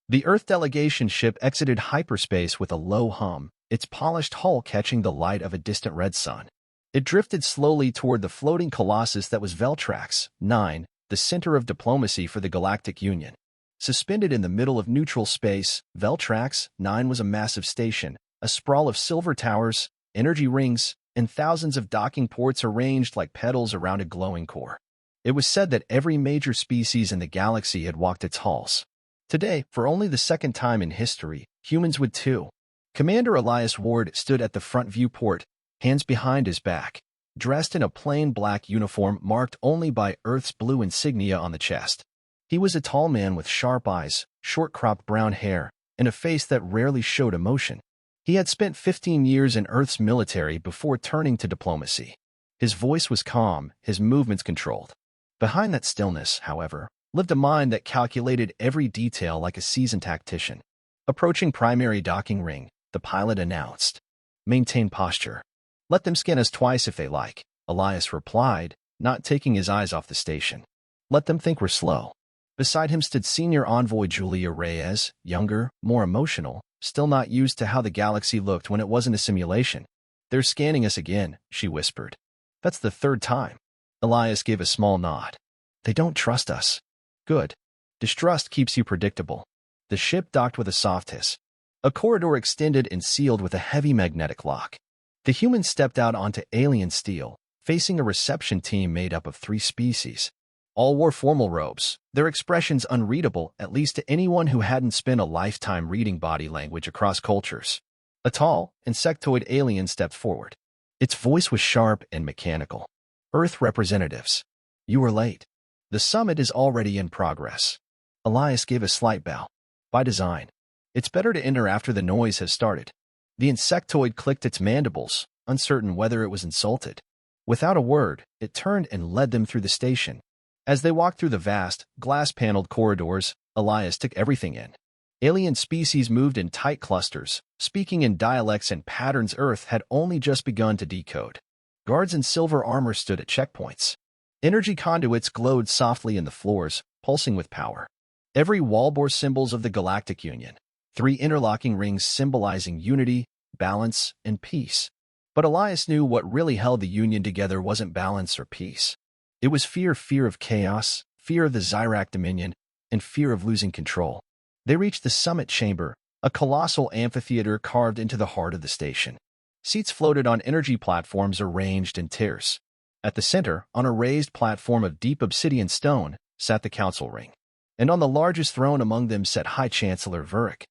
The Earth delegation ship exited hyperspace with a low hum, its polished hull catching the light of a distant red sun. It drifted slowly toward the floating colossus that was Veltrax 9, the center of diplomacy for the Galactic Union. Suspended in the middle of neutral space, Veltrax 9 was a massive station, a sprawl of silver towers, energy rings, and thousands of docking ports arranged like petals around a glowing core. It was said that every major species in the galaxy had walked its halls. Today, for only the second time in history, humans would too. Commander Elias Ward stood at the front viewport, hands behind his back, dressed in a plain black uniform marked only by Earth's blue insignia on the chest. He was a tall man with sharp eyes, short-cropped brown hair, and a face that rarely showed emotion. He had spent 15 years in Earth's military before turning to diplomacy. His voice was calm, his movements controlled. Behind that stillness, however, lived a mind that calculated every detail like a seasoned tactician. Approaching primary docking ring, the pilot announced, "Maintain posture. Let them scan us twice if they like," Elias replied, not taking his eyes off the station. "Let them think we're slow." Beside him stood senior envoy Julia Reyes, younger, more emotional, still not used to how the galaxy looked when it wasn't a simulation. "They're scanning us again," she whispered. "That's the third time." Elias gave a small nod. "They don't trust us." "Good. Distrust keeps you predictable." The ship docked with a soft hiss. A corridor extended and sealed with a heavy magnetic lock. The humans stepped out onto alien steel, facing a reception team made up of 3 species. All wore formal robes, their expressions unreadable at least to anyone who hadn't spent a lifetime reading body language across cultures. A tall, insectoid alien stepped forward. Its voice was sharp and mechanical. "Earth representatives, you are late. The summit is already in progress." Elias gave a slight bow. "By design. It's better to enter after the noise has started." The insectoid clicked its mandibles, uncertain whether it was insulted. Without a word, it turned and led them through the station. As they walked through the vast, glass-paneled corridors, Elias took everything in. Alien species moved in tight clusters, speaking in dialects and patterns Earth had only just begun to decode. Guards in silver armor stood at checkpoints. Energy conduits glowed softly in the floors, pulsing with power. Every wall bore symbols of the Galactic Union, 3 interlocking rings symbolizing unity, balance, and peace. But Elias knew what really held the Union together wasn't balance or peace. It was fear of chaos, fear of the Zyrak Dominion, and fear of losing control. They reached the summit chamber, a colossal amphitheater carved into the heart of the station. Seats floated on energy platforms arranged in tiers. At the center, on a raised platform of deep obsidian stone, sat the council ring. And on the largest throne among them sat High Chancellor Vuric.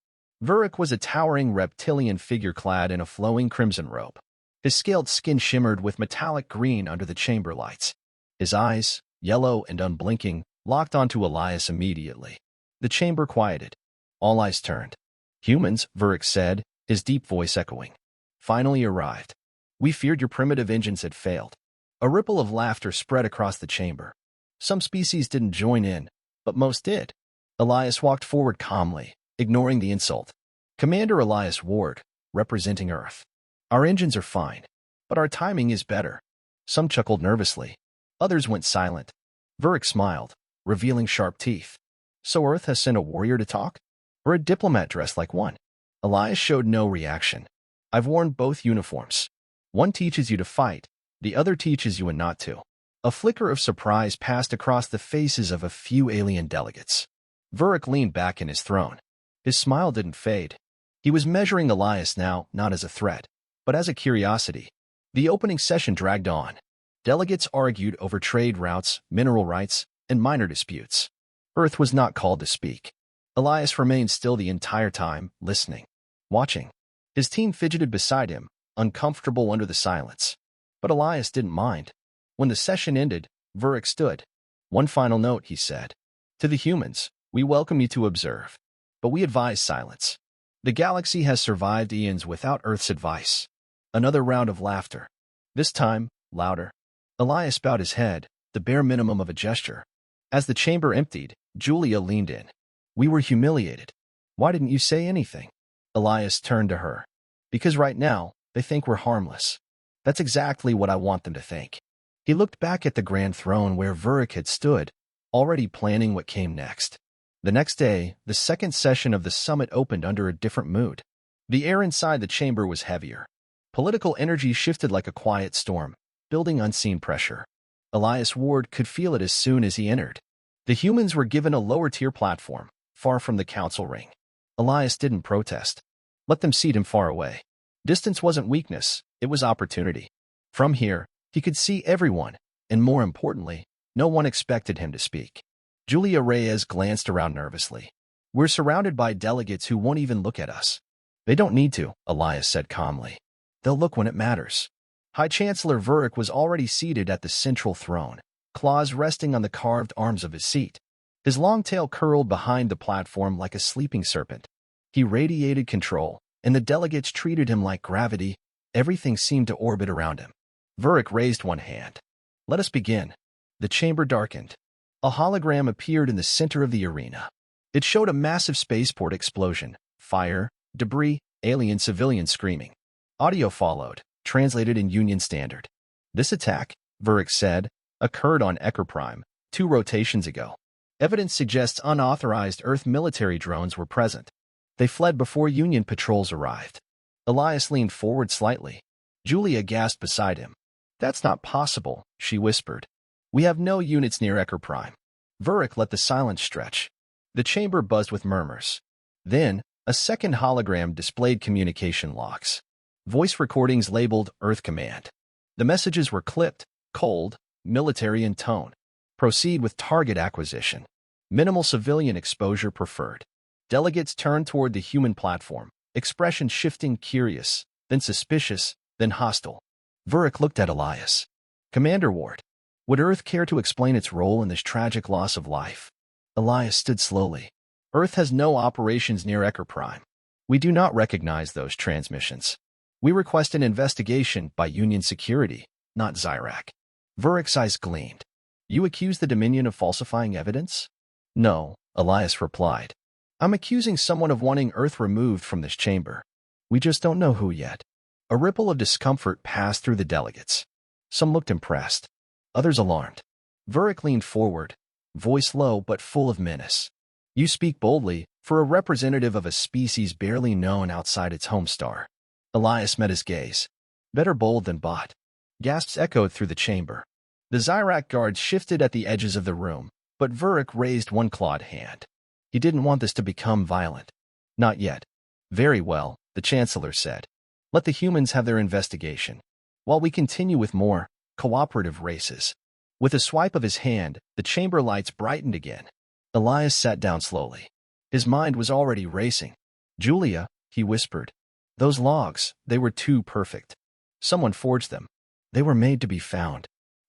Vuric was a towering reptilian figure clad in a flowing crimson robe. His scaled skin shimmered with metallic green under the chamber lights. His eyes, yellow and unblinking, locked onto Elias immediately. The chamber quieted. All eyes turned. "Humans," Vuric said, his deep voice echoing, "finally arrived. We feared your primitive engines had failed." A ripple of laughter spread across the chamber. Some species didn't join in, but most did. Elias walked forward calmly, ignoring the insult. "Commander Elias Ward, representing Earth. Our engines are fine, but our timing is better." Some chuckled nervously. Others went silent. Vuric smiled, revealing sharp teeth. "So Earth has sent a warrior to talk? Or a diplomat dressed like one?" Elias showed no reaction. "I've worn both uniforms. One teaches you to fight, the other teaches you not to." A flicker of surprise passed across the faces of a few alien delegates. Vuric leaned back in his throne. His smile didn't fade. He was measuring Elias now, not as a threat, but as a curiosity. The opening session dragged on. Delegates argued over trade routes, mineral rights, and minor disputes. Earth was not called to speak. Elias remained still the entire time, listening, watching. His team fidgeted beside him, uncomfortable under the silence. But Elias didn't mind. When the session ended, Vuric stood. "One final note," he said. "To the humans, we welcome you to observe. But we advise silence. The galaxy has survived eons without Earth's advice." Another round of laughter. This time, louder. Elias bowed his head, the bare minimum of a gesture. As the chamber emptied, Julia leaned in. "We were humiliated. Why didn't you say anything?" Elias turned to her. "Because right now, they think we're harmless. That's exactly what I want them to think." He looked back at the grand throne where Vuric had stood, already planning what came next. The next day, the second session of the summit opened under a different mood. The air inside the chamber was heavier. Political energy shifted like a quiet storm, building unseen pressure. Elias Ward could feel it as soon as he entered. The humans were given a lower-tier platform, far from the council ring. Elias didn't protest. Let them seat him far away. Distance wasn't weakness, it was opportunity. From here, he could see everyone, and more importantly, no one expected him to speak. Julia Reyes glanced around nervously. We're surrounded by delegates who won't even look at us. They don't need to, Elias said calmly. They'll look when it matters. High Chancellor Vurick was already seated at the central throne, claws resting on the carved arms of his seat. His long tail curled behind the platform like a sleeping serpent. He radiated control, and the delegates treated him like gravity. Everything seemed to orbit around him. Vurick raised one hand. Let us begin. The chamber darkened. A hologram appeared in the center of the arena. It showed a massive spaceport explosion, fire, debris, alien civilians screaming. Audio followed, translated in Union Standard. This attack, Vurick said, occurred on Ecker Prime 2 rotations ago. Evidence suggests unauthorized Earth military drones were present. They fled before Union patrols arrived. Elias leaned forward slightly. Julia gasped beside him. That's not possible, she whispered. We have no units near Ecker Prime. Vurick let the silence stretch. The chamber buzzed with murmurs. Then, a second hologram displayed communication logs. Voice recordings labeled Earth Command. The messages were clipped, cold, military in tone. Proceed with target acquisition. Minimal civilian exposure preferred. Delegates turned toward the human platform, expression shifting curious, then suspicious, then hostile. Vurick looked at Elias. Commander Ward, would Earth care to explain its role in this tragic loss of life? Elias stood slowly. Earth has no operations near Ecker Prime. We do not recognize those transmissions. We request an investigation by Union security, not Zyrak. Vurick's eyes gleamed. You accuse the Dominion of falsifying evidence? No, Elias replied. I'm accusing someone of wanting Earth removed from this chamber. We just don't know who yet. A ripple of discomfort passed through the delegates. Some looked impressed, others alarmed. Vurick leaned forward, voice low but full of menace. You speak boldly, for a representative of a species barely known outside its home star. Elias met his gaze. Better bold than bot. Gasps echoed through the chamber. The Zyrak guards shifted at the edges of the room, but Vurick raised one clawed hand. He didn't want this to become violent. Not yet. Very well, the Chancellor said. Let the humans have their investigation, while we continue with more cooperative races. With a swipe of his hand, the chamber lights brightened again. Elias sat down slowly. His mind was already racing. Julia, he whispered. Those logs, they were too perfect. Someone forged them. They were made to be found.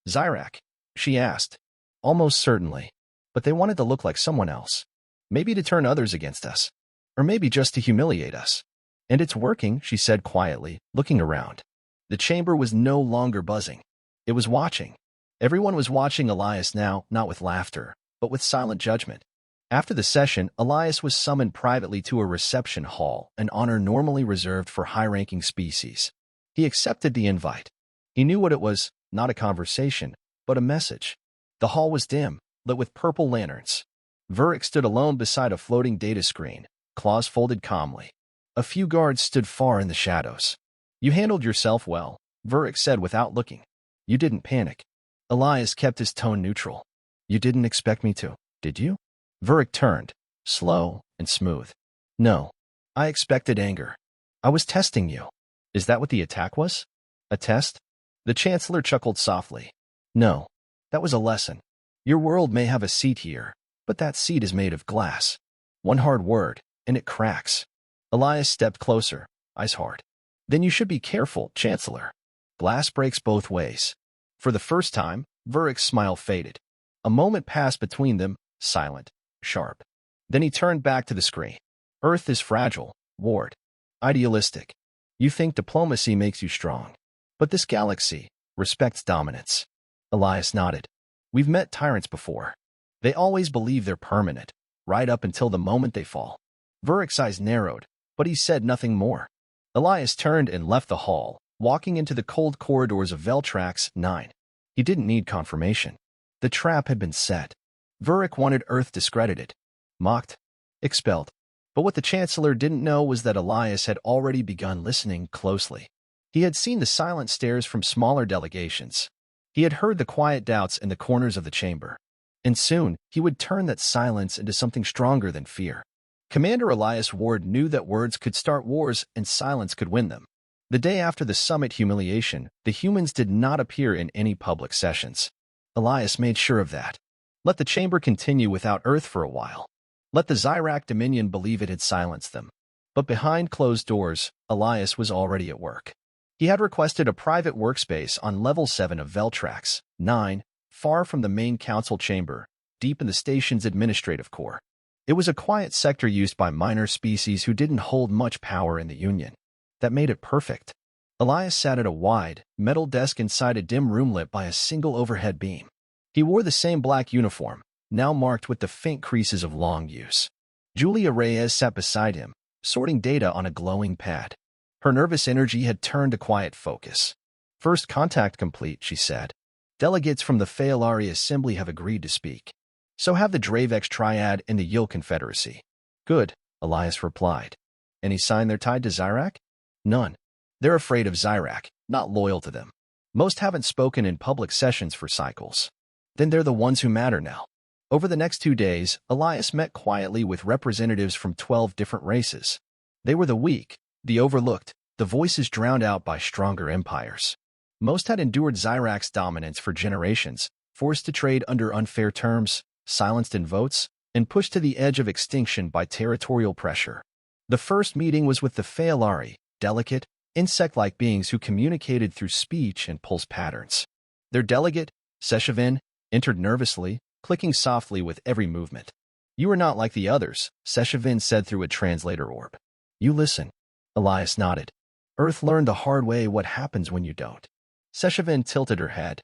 Zyrak, she asked. Almost certainly. But they wanted to look like someone else. Maybe to turn others against us. Or maybe just to humiliate us. And it's working, she said quietly, looking around. The chamber was no longer buzzing. It was watching. Everyone was watching Elias now, not with laughter, but with silent judgment. After the session, Elias was summoned privately to a reception hall, an honor normally reserved for high-ranking species. He accepted the invite. He knew what it was, not a conversation, but a message. The hall was dim, lit with purple lanterns. Vurick stood alone beside a floating data screen, claws folded calmly. A few guards stood far in the shadows. You handled yourself well, Vurick said without looking. You didn't panic. Elias kept his tone neutral. You didn't expect me to, did you? Vurick turned, slow and smooth. No. I expected anger. I was testing you. Is that what the attack was? A test? The Chancellor chuckled softly. No. That was a lesson. Your world may have a seat here, but that seat is made of glass. One hard word, and it cracks. Elias stepped closer, eyes hard. Then you should be careful, Chancellor. Glass breaks both ways. For the first time, Vurick's smile faded. A moment passed between them, silent, sharp. Then he turned back to the screen. Earth is fragile, Ward. Idealistic. You think diplomacy makes you strong. But this galaxy respects dominance. Elias nodded. We've met tyrants before. They always believe they're permanent, right up until the moment they fall. Vurick's eyes narrowed, but he said nothing more. Elias turned and left the hall, walking into the cold corridors of Veltrax 9. He didn't need confirmation. The trap had been set. Vurick wanted Earth discredited. mocked, expelled. But what the Chancellor didn't know was that Elias had already begun listening closely. He had seen the silent stares from smaller delegations. He had heard the quiet doubts in the corners of the chamber. And soon, he would turn that silence into something stronger than fear. Commander Elias Ward knew that words could start wars and silence could win them. The day after the summit humiliation, the humans did not appear in any public sessions. Elias made sure of that. Let the chamber continue without Earth for a while. Let the Zyrak Dominion believe it had silenced them. But behind closed doors, Elias was already at work. He had requested a private workspace on level 7 of Veltrax 9, far from the main council chamber, deep in the station's administrative core. It was a quiet sector used by minor species who didn't hold much power in the Union. That made it perfect. Elias sat at a wide, metal desk inside a dim room lit by a single overhead beam. He wore the same black uniform, now marked with the faint creases of long use. Julia Reyes sat beside him, sorting data on a glowing pad. Her nervous energy had turned to quiet focus. "First contact complete," she said. "Delegates from the Phaelari Assembly have agreed to speak. So have the Dravex Triad and the Yil Confederacy." "Good," Elias replied. "Any sign they're tied to Zyrak?" "None. They're afraid of Zyrak, not loyal to them. Most haven't spoken in public sessions for cycles. Then they're the ones who matter now." Over the next 2 days, Elias met quietly with representatives from 12 different races. They were the weak, the overlooked, the voices drowned out by stronger empires. Most had endured Zyrak's dominance for generations, forced to trade under unfair terms, silenced in votes, and pushed to the edge of extinction by territorial pressure. The first meeting was with the Phaelari, delicate, insect-like beings who communicated through speech and pulse patterns. Their delegate, Seshavin, entered nervously, clicking softly with every movement. "You are not like the others," Seshavin said through a translator orb. "You listen." Elias nodded. "Earth learned the hard way what happens when you don't." Seshavin tilted her head.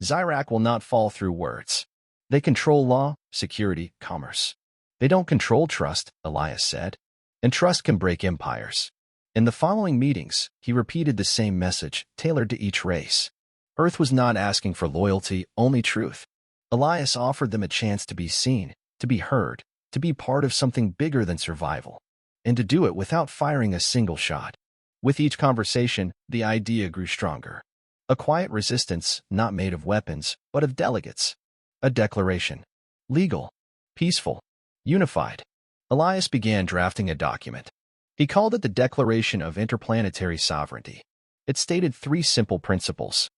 "Zyrak will not fall through words. They control law, security, commerce. They don't control trust," Elias said. "And trust can break empires." In the following meetings, he repeated the same message, tailored to each race. Earth was not asking for loyalty, only truth. Elias offered them a chance to be seen, to be heard, to be part of something bigger than survival, and to do it without firing a single shot. With each conversation, the idea grew stronger. A quiet resistance, not made of weapons, but of delegates. A declaration. Legal. Peaceful. Unified. Elias began drafting a document. He called it the Declaration of Interplanetary Sovereignty. It stated 3 simple principles.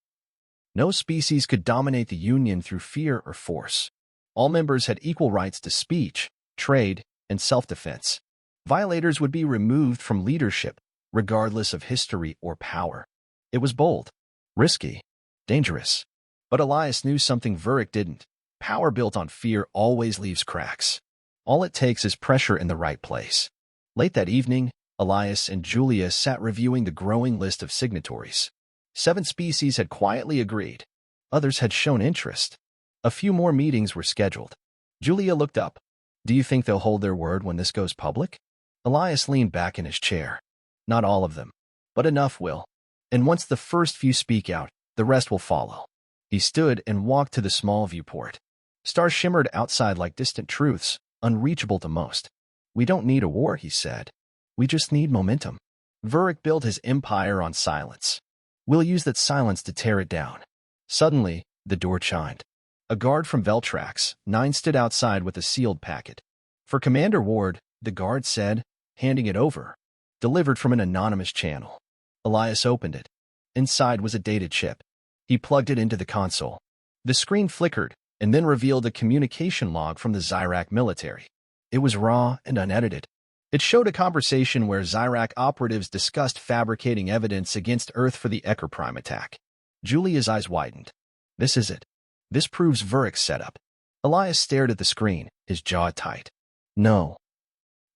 No species could dominate the Union through fear or force. All members had equal rights to speech, trade, and self-defense. Violators would be removed from leadership, regardless of history or power. It was bold, risky, dangerous. But Elias knew something Vuric didn't. Power built on fear always leaves cracks. All it takes is pressure in the right place. Late that evening, Elias and Julia sat reviewing the growing list of signatories. 7 species had quietly agreed. Others had shown interest. A few more meetings were scheduled. Julia looked up. "Do you think they'll hold their word when this goes public?" Elias leaned back in his chair. "Not all of them, but enough will. And once the first few speak out, the rest will follow." He stood and walked to the small viewport. Stars shimmered outside like distant truths, unreachable to most. "We don't need a war," he said. "We just need momentum." Vuric built his empire on silence. We'll use that silence to tear it down. Suddenly, the door chimed. A guard from Veltrax 9 stood outside with a sealed packet. "For Commander Ward," the guard said, handing it over. "Delivered from an anonymous channel." Elias opened it. Inside was a data chip. He plugged it into the console. The screen flickered, and then revealed a communication log from the Zyrak military. It was raw and unedited. It showed a conversation where Zyrak operatives discussed fabricating evidence against Earth for the Ecker Prime attack. Julia's eyes widened. "This is it. This proves Vuric's setup." Elias stared at the screen, his jaw tight. "No.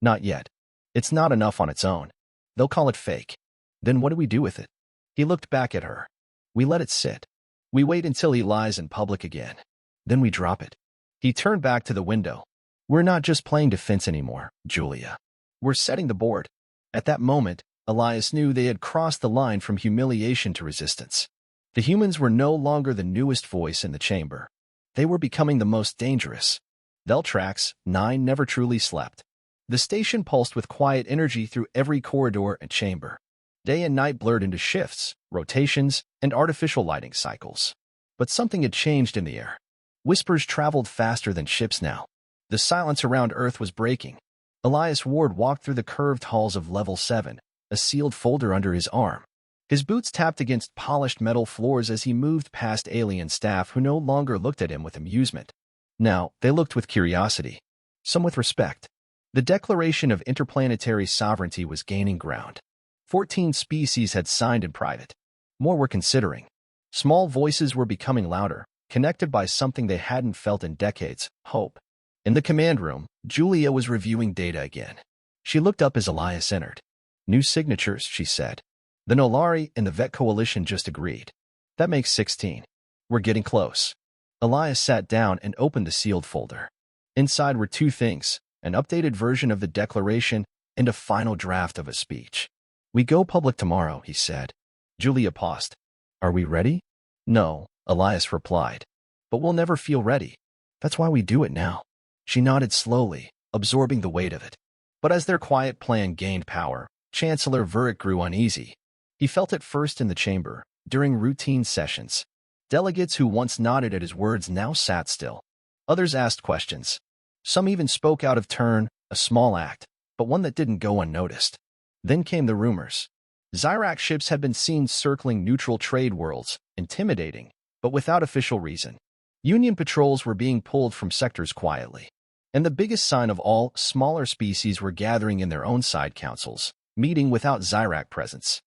Not yet. It's not enough on its own. They'll call it fake. Then what do we do with it?" He looked back at her. "We let it sit. We wait until he lies in public again. Then we drop it." He turned back to the window. "We're not just playing defense anymore, Julia. We're setting the board." At that moment, Elias knew they had crossed the line from humiliation to resistance. The humans were no longer the newest voice in the chamber. They were becoming the most dangerous. Veltrax, 9 never truly slept. The station pulsed with quiet energy through every corridor and chamber. Day and night blurred into shifts, rotations, and artificial lighting cycles. But something had changed in the air. Whispers traveled faster than ships now. The silence around Earth was breaking. Elias Ward walked through the curved halls of Level 7, a sealed folder under his arm. His boots tapped against polished metal floors as he moved past alien staff who no longer looked at him with amusement. Now, they looked with curiosity, some with respect. The Declaration of Interplanetary Sovereignty was gaining ground. 14 species had signed in private. More were considering. Small voices were becoming louder, connected by something they hadn't felt in decades, hope. In the command room, Julia was reviewing data again. She looked up as Elias entered. New signatures, she said. The Nolari and the Vet Coalition just agreed. That makes 16. We're getting close. Elias sat down and opened the sealed folder. Inside were two things, an updated version of the declaration and a final draft of a speech. We go public tomorrow, he said. Julia paused. Are we ready? No, Elias replied. But we'll never feel ready. That's why we do it now. She nodded slowly, absorbing the weight of it. But as their quiet plan gained power, Chancellor Vurick grew uneasy. He felt it first in the chamber, during routine sessions. Delegates who once nodded at his words now sat still. Others asked questions. Some even spoke out of turn, a small act, but one that didn't go unnoticed. Then came the rumors. Zyrak ships had been seen circling neutral trade worlds, intimidating, but without official reason. Union patrols were being pulled from sectors quietly. And the biggest sign of all, smaller species were gathering in their own side councils, meeting without Zyrak presence.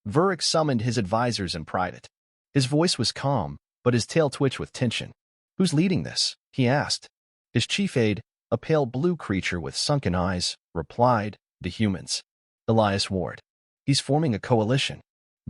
Vurick summoned his advisors in private. His voice was calm, but his tail twitched with tension. Who's leading this? He asked. His chief aide, a pale blue creature with sunken eyes, replied, the humans. Elias Ward. He's forming a coalition.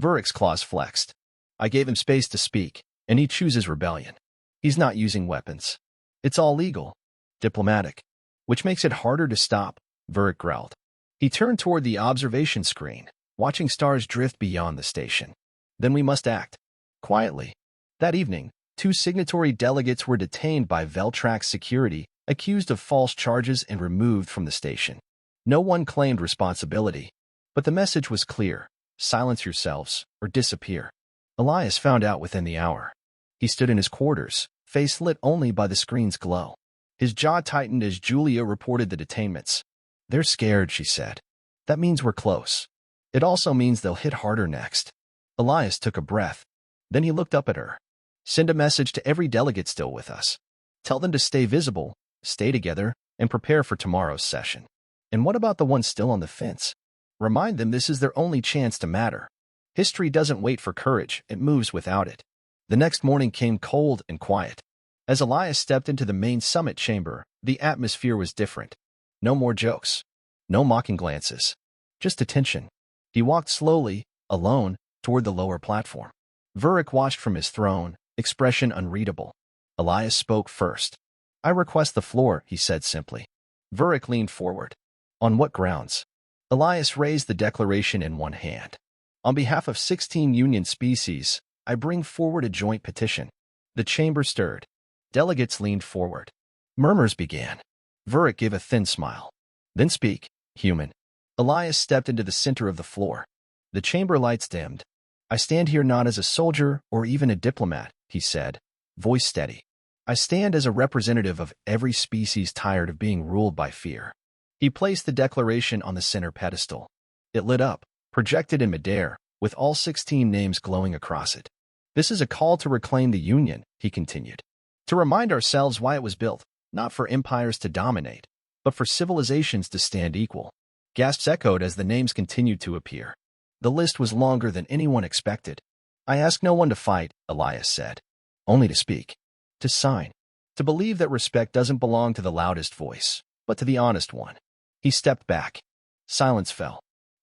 Vurick's claws flexed. I gave him space to speak, and he chooses rebellion. He's not using weapons. It's all legal. Diplomatic. Which makes it harder to stop, Vurick growled. He turned toward the observation screen, watching stars drift beyond the station. Then we must act. Quietly. That evening, 2 signatory delegates were detained by Veltrax security, accused of false charges and removed from the station. No one claimed responsibility. But the message was clear. Silence yourselves, or disappear. Elias found out within the hour. He stood in his quarters, face lit only by the screen's glow. His jaw tightened as Julia reported the detainments. They're scared, she said. That means we're close. It also means they'll hit harder next. Elias took a breath. Then he looked up at her. Send a message to every delegate still with us. Tell them to stay visible, stay together, and prepare for tomorrow's session. And what about the ones still on the fence? Remind them this is their only chance to matter. History doesn't wait for courage, it moves without it. The next morning came cold and quiet. As Elias stepped into the main summit chamber, the atmosphere was different. No more jokes. No mocking glances. Just attention. He walked slowly, alone, toward the lower platform. Vurick watched from his throne, expression unreadable. Elias spoke first. I request the floor, he said simply. Vurick leaned forward. On what grounds? Elias raised the declaration in one hand. On behalf of 16 Union species, I bring forward a joint petition. The chamber stirred. Delegates leaned forward. Murmurs began. Vurick gave a thin smile. Then speak, human. Elias stepped into the center of the floor. The chamber lights dimmed. I stand here not as a soldier or even a diplomat, he said, voice steady. I stand as a representative of every species tired of being ruled by fear. He placed the declaration on the center pedestal. It lit up, projected in midair, with all 16 names glowing across it. This is a call to reclaim the Union, he continued. To remind ourselves why it was built, not for empires to dominate, but for civilizations to stand equal. Gasps echoed as the names continued to appear. The list was longer than anyone expected. I ask no one to fight, Elias said. Only to speak. To sign. To believe that respect doesn't belong to the loudest voice, but to the honest one. He stepped back. Silence fell.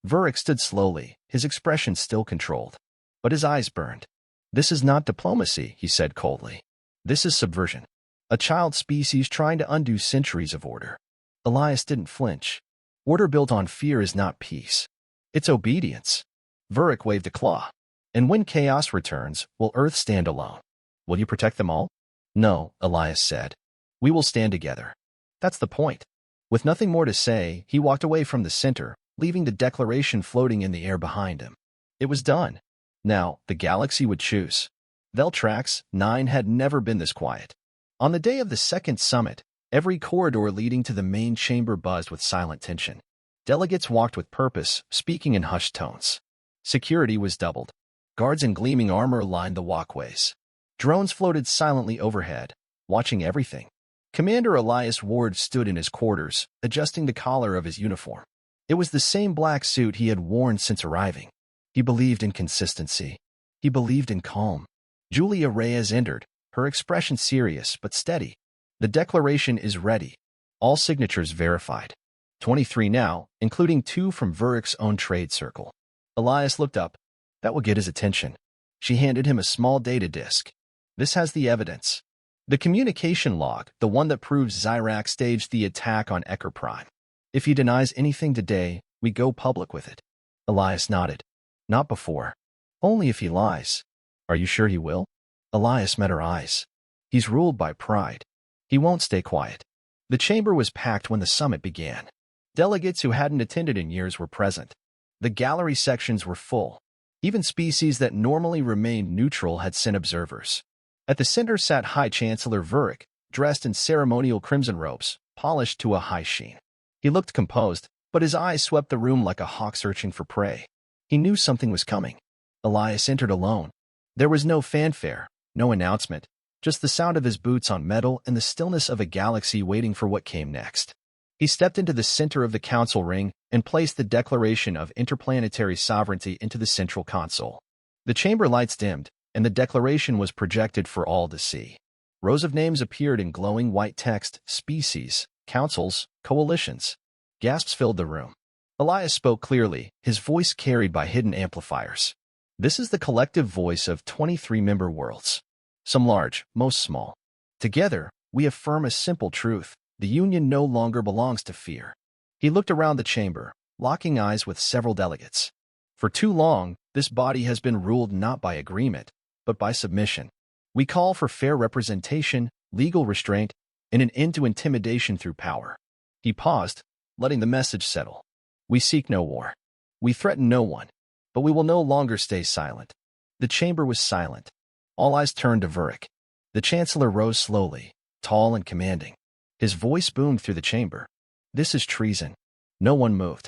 Vurick stood slowly, his expression still controlled. But his eyes burned. This is not diplomacy, he said coldly. This is subversion. A child species trying to undo centuries of order. Elias didn't flinch. Order built on fear is not peace. It's obedience. Vurick waved a claw. And when chaos returns, will Earth stand alone? Will you protect them all? No, Elias said. We will stand together. That's the point. With nothing more to say, he walked away from the center, leaving the declaration floating in the air behind him. It was done. Now, the galaxy would choose. Veltrax 9 had never been this quiet. On the day of the second summit, every corridor leading to the main chamber buzzed with silent tension. Delegates walked with purpose, speaking in hushed tones. Security was doubled. Guards in gleaming armor lined the walkways. Drones floated silently overhead, watching everything. Commander Elias Ward stood in his quarters, adjusting the collar of his uniform. It was the same black suit he had worn since arriving. He believed in consistency. He believed in calm. Julia Reyes entered, her expression serious but steady. The declaration is ready. All signatures verified. 23 now, including 2 from Vurik's own trade circle. Elias looked up. That will get his attention. She handed him a small data disk. This has the evidence. The communication log, the one that proves Zyrak staged the attack on Ecker Prime. If he denies anything today, we go public with it. Elias nodded. Not before. Only if he lies. Are you sure he will? Elias met her eyes. He's ruled by pride. He won't stay quiet. The chamber was packed when the summit began. Delegates who hadn't attended in years were present. The gallery sections were full. Even species that normally remained neutral had sent observers. At the center sat High Chancellor Vurik, dressed in ceremonial crimson robes, polished to a high sheen. He looked composed, but his eyes swept the room like a hawk searching for prey. He knew something was coming. Elias entered alone. There was no fanfare, no announcement, just the sound of his boots on metal and the stillness of a galaxy waiting for what came next. He stepped into the center of the council ring and placed the Declaration of Interplanetary Sovereignty into the central console. The chamber lights dimmed, and the declaration was projected for all to see. Rows of names appeared in glowing white text: species, councils, coalitions. Gasps filled the room. Elias spoke clearly, his voice carried by hidden amplifiers. This is the collective voice of 23 member worlds. Some large, most small. Together, we affirm a simple truth: the Union no longer belongs to fear. He looked around the chamber, locking eyes with several delegates. For too long, this body has been ruled not by agreement, but by submission. We call for fair representation, legal restraint, and an end to intimidation through power. He paused, letting the message settle. We seek no war. We threaten no one. But we will no longer stay silent. The chamber was silent. All eyes turned to Vurik. The Chancellor rose slowly, tall and commanding. His voice boomed through the chamber. This is treason. No one moved.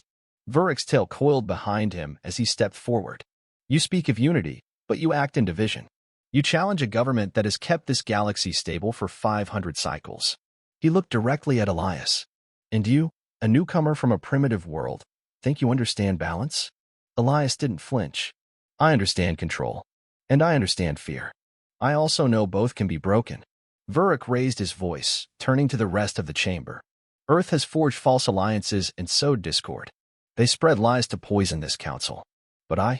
Vurik's tail coiled behind him as he stepped forward. You speak of unity, but you act in division. You challenge a government that has kept this galaxy stable for 500 cycles. He looked directly at Elias. And you, a newcomer from a primitive world, think you understand balance? Elias didn't flinch. I understand control. And I understand fear. I also know both can be broken. Vurik raised his voice, turning to the rest of the chamber. Earth has forged false alliances and sowed discord. They spread lies to poison this council. But I?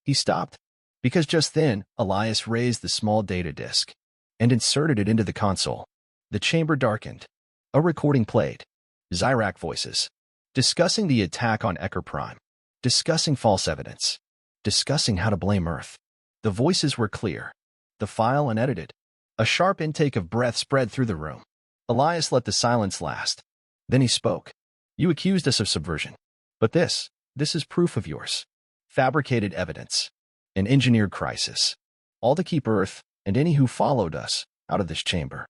He stopped. Because just then, Elias raised the small data disk and inserted it into the console. The chamber darkened. A recording played. Zyrak voices. Discussing the attack on Ecker Prime. Discussing false evidence. Discussing how to blame Earth. The voices were clear. The file unedited. A sharp intake of breath spread through the room. Elias let the silence last. Then he spoke. You accused us of subversion. But this is proof of yours. Fabricated evidence. An engineered crisis. All to keep Earth, and any who followed us, out of this chamber.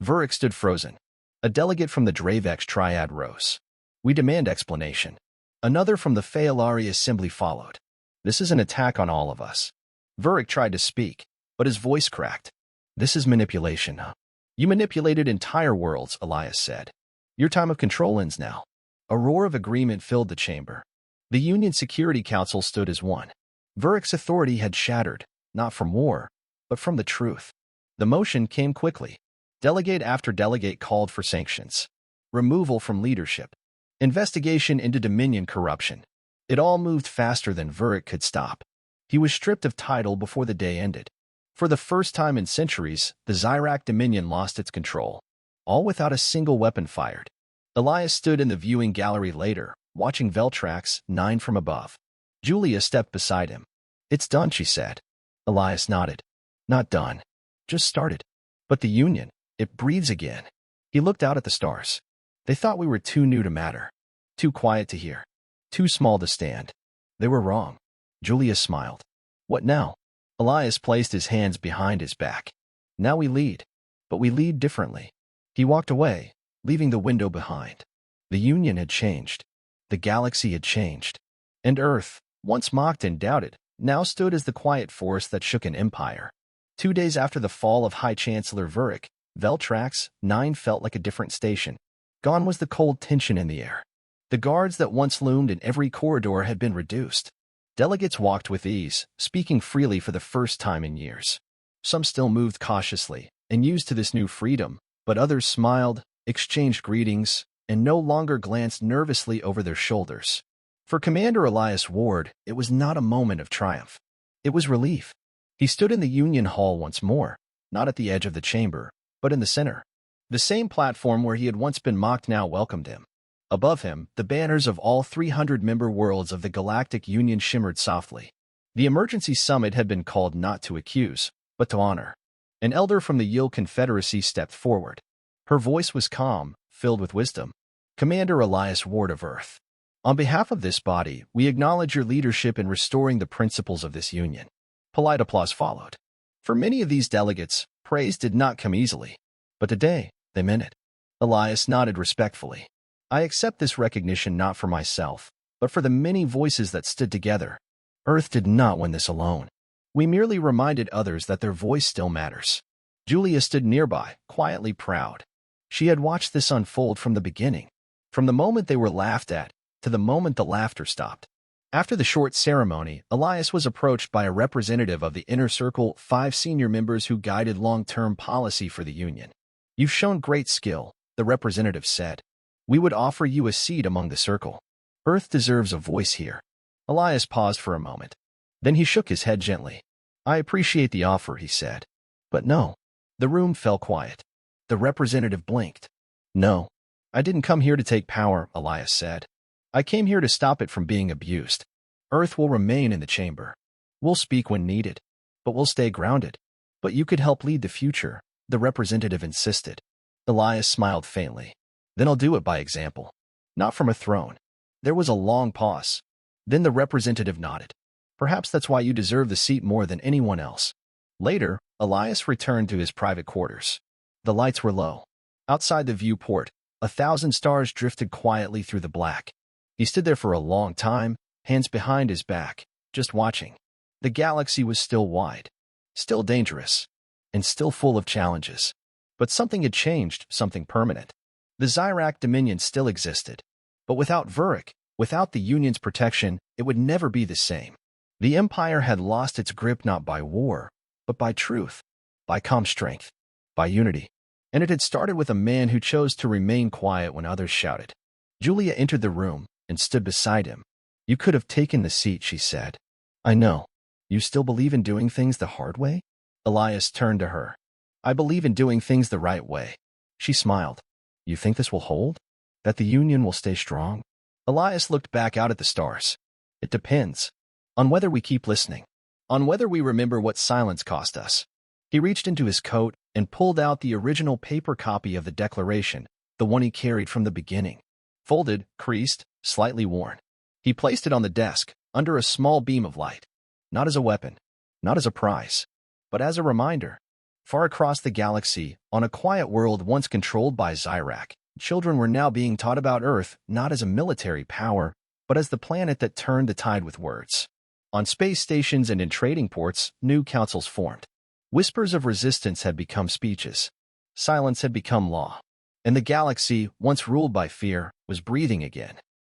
Vurik stood frozen. A delegate from the Dravex Triad rose. We demand explanation. Another from the Feolari Assembly followed. This is an attack on all of us. Vurik tried to speak, but his voice cracked. This is manipulation, huh? You manipulated entire worlds, Elias said. Your time of control ends now. A roar of agreement filled the chamber. The Union Security Council stood as one. Vurik's authority had shattered, not from war, but from the truth. The motion came quickly. Delegate after delegate called for sanctions. Removal from leadership. Investigation into Dominion corruption. It all moved faster than Vurik could stop. He was stripped of title before the day ended. For the first time in centuries, the Zyrak Dominion lost its control. All without a single weapon fired. Elias stood in the viewing gallery later, watching Veltrax 9 from above. Julia stepped beside him. It's done, she said. Elias nodded. Not done. Just started. But the Union, it breathes again. He looked out at the stars. They thought we were too new to matter, too quiet to hear, too small to stand. They were wrong. Julia smiled. What now? Elias placed his hands behind his back. Now we lead, but we lead differently. He walked away, leaving the window behind. The Union had changed. The galaxy had changed. And Earth, once mocked and doubted, now stood as the quiet force that shook an empire. 2 days after the fall of High Chancellor Vuric, Veltrax 9 felt like a different station. Gone was the cold tension in the air. The guards that once loomed in every corridor had been reduced. Delegates walked with ease, speaking freely for the first time in years. Some still moved cautiously and used to this new freedom, but others smiled, exchanged greetings, and no longer glanced nervously over their shoulders. For Commander Elias Ward, it was not a moment of triumph. It was relief. He stood in the Union Hall once more, not at the edge of the chamber, but in the center. The same platform where he had once been mocked now welcomed him. Above him, the banners of all 300-member worlds of the Galactic Union shimmered softly. The emergency summit had been called not to accuse, but to honor. An elder from the Yield Confederacy stepped forward. Her voice was calm, filled with wisdom. Commander Elias Ward of Earth, on behalf of this body, we acknowledge your leadership in restoring the principles of this union. Polite applause followed. For many of these delegates, praise did not come easily. But today, they meant it. Elias nodded respectfully. I accept this recognition not for myself, but for the many voices that stood together. Earth did not win this alone. We merely reminded others that their voice still matters. Julia stood nearby, quietly proud. She had watched this unfold from the beginning, from the moment they were laughed at, to the moment the laughter stopped. After the short ceremony, Elias was approached by a representative of the Inner Circle, 5 senior members who guided long-term policy for the Union. You've shown great skill, the representative said. We would offer you a seat among the circle. Earth deserves a voice here. Elias paused for a moment. Then he shook his head gently. I appreciate the offer, he said. But no. The room fell quiet. The representative blinked. No. I didn't come here to take power, Elias said. I came here to stop it from being abused. Earth will remain in the chamber. We'll speak when needed, but we'll stay grounded. But you could help lead the future, the representative insisted. Elias smiled faintly. Then I'll do it by example. Not from a throne. There was a long pause. Then the representative nodded. Perhaps that's why you deserve the seat more than anyone else. Later, Elias returned to his private quarters. The lights were low. Outside the viewport, 1,000 stars drifted quietly through the black. He stood there for a long time, hands behind his back, just watching. The galaxy was still wide, still dangerous, and still full of challenges. But something had changed, something permanent. The Zyrak Dominion still existed. But without Vuric, without the Union's protection, it would never be the same. The Empire had lost its grip not by war, but by truth, by calm strength, by unity. And it had started with a man who chose to remain quiet when others shouted. Julia entered the room and stood beside him. You could have taken the seat, she said. I know. You still believe in doing things the hard way? Elias turned to her. I believe in doing things the right way. She smiled. You think this will hold? That the Union will stay strong? Elias looked back out at the stars. It depends. On whether we keep listening. On whether we remember what silence cost us. He reached into his coat and pulled out the original paper copy of the Declaration, the one he carried from the beginning. Folded, creased, slightly worn. He placed it on the desk, under a small beam of light. Not as a weapon, not as a prize, but as a reminder. Far across the galaxy, on a quiet world once controlled by Zyrak, children were now being taught about Earth not as a military power, but as the planet that turned the tide with words. On space stations and in trading ports, new councils formed. Whispers of resistance had become speeches. Silence had become law. And the galaxy, once ruled by fear, was breathing again.